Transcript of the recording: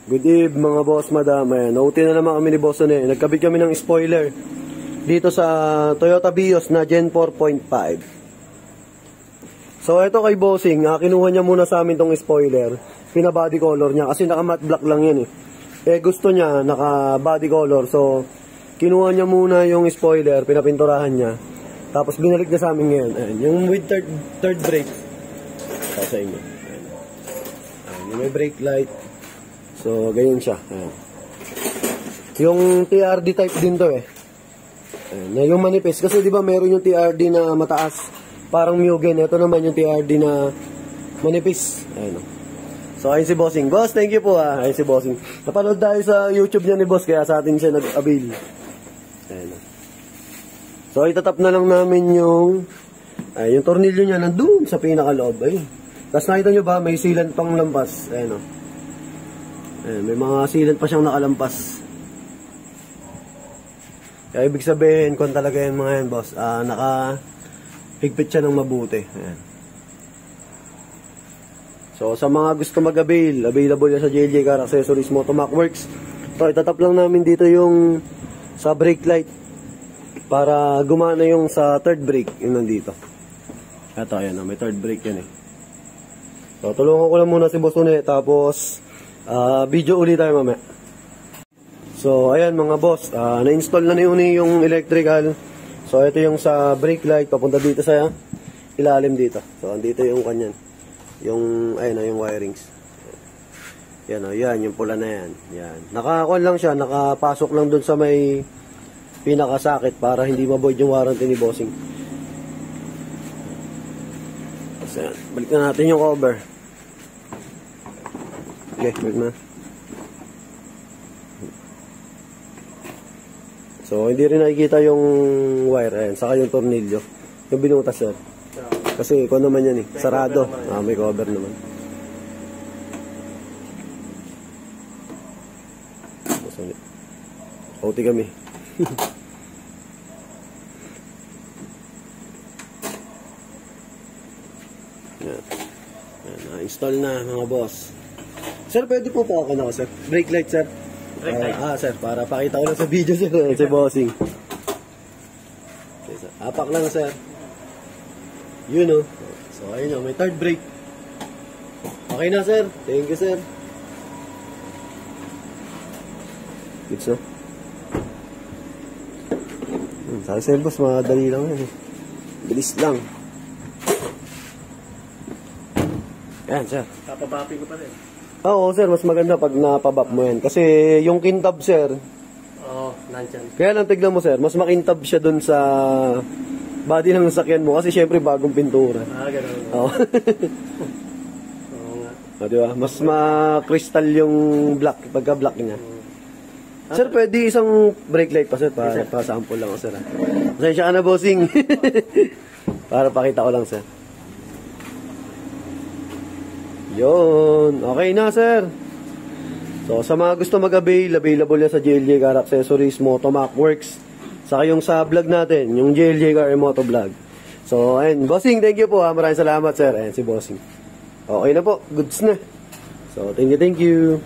Good eve mga boss, madam. Ayan, nauti na naman kami ni Boss One. Nagkabit kami ng spoiler dito sa Toyota Vios na Gen 4.5. So ito kay Bossing, kinuha niya muna sa amin tong spoiler. Pina-body color niya kasi naka-matte black lang yan eh. Gusto niya naka-body color. So kinuha niya muna yung spoiler, pinapinturahan niya. Tapos binalik niya sa amin ngayon. Ayan, yung with third brake. Ito sa inyo. Ayan. Ayan, yung may brake light. So ganyan siya. Ayan. Yung TRD type din to eh. Ayan, yung manipis. Kasi di ba meron yung TRD na mataas. Parang Mugen. Ito naman yung TRD na manipis. Ayan. So ayun si Bossing. Boss, thank you po Ayun si Bossing. Napanood tayo sa YouTube niya ni Boss. Kaya sa atin siya nag-avail. Ayan. So itatap na lang namin yung tornilyo niya nandun sa pinakaloob. Ayun. Tapos nakita nyo ba, may sealant pang lampas. Ayan o. Ayan, may mga sealant pa siyang nakalampas. Kaya ibig sabihin, kung talaga yan mga yan, boss, naka-higpit siya ng mabuti. Ayan. So sa mga gusto mag-avail, available yan sa JLJ Car Accessories Motomac Works. So itatap lang namin dito yung sa brake light para gumana yung sa third brake, yun nandito. Ito, ayan, may third brake yan eh. So tulungan ko lang muna si Boss One, tapos video ulit tayo mamaya. So ayan mga boss, na-install na ni Uni yung electrical. So ito yung sa brake light papunta dito sa ilalim dito. So andito yung kanyan. Yung ayun na yung wirings. Yan oh, yan yung pula na yan. Yan. Nakakuan lang siya, nakapasok lang dun sa may pinakasakit para hindi ma-void yung warranty ni Bossing. So yan, balik na natin yung cover. Okay, balik na. So, hindi rin nakikita yung wire, ayan, saka yung tornilyo. Yung binutas, sir. Kasi, kung naman yan eh, sarado. May cover naman. OT kami. Yan. Yan, na-install na, mga boss. Sir, pwede po ako na sir. Brake light, sir. Sir, para pakita ko lang sa video, sir. Si Bossing. Okay, sir. Apak lang, sir. Yun, oh. So, ayun, oh. May third brake. Okay na, sir. Thank you, sir. Good, sir. Sabi sa'yo, boss, madali lang yan. Bilis lang. Yan, sir. Papabapi ko pa rin. Oo, sir, mas maganda pag napabap mo yan. Kasi yung kintab, sir. Oo, nandyan. Kaya lang tignan mo, sir, mas makintab siya dun sa body ng sasakyan mo. Kasi syempre bagong pintura. Ganun. Oo. Oo nga. Diba? Mas ma-crystal yung black, pagka-black niya. Sir, pwede isang brake light pa, sir. Para sample lang, sir. Pasensya ka na, Bossing. Para pakita ko lang, sir. Yun. Okay na, sir. So, sa mga gusto mag-avail, available yan sa JLJ Car Accessories Motomac Works. Saka yung sa vlog natin, yung JLJ Car Moto Vlog. So, ayun. Bossing, thank you po. Maraming salamat, sir. Ayun, si Bossing. Okay na po. Goods na. So, thank you, thank you.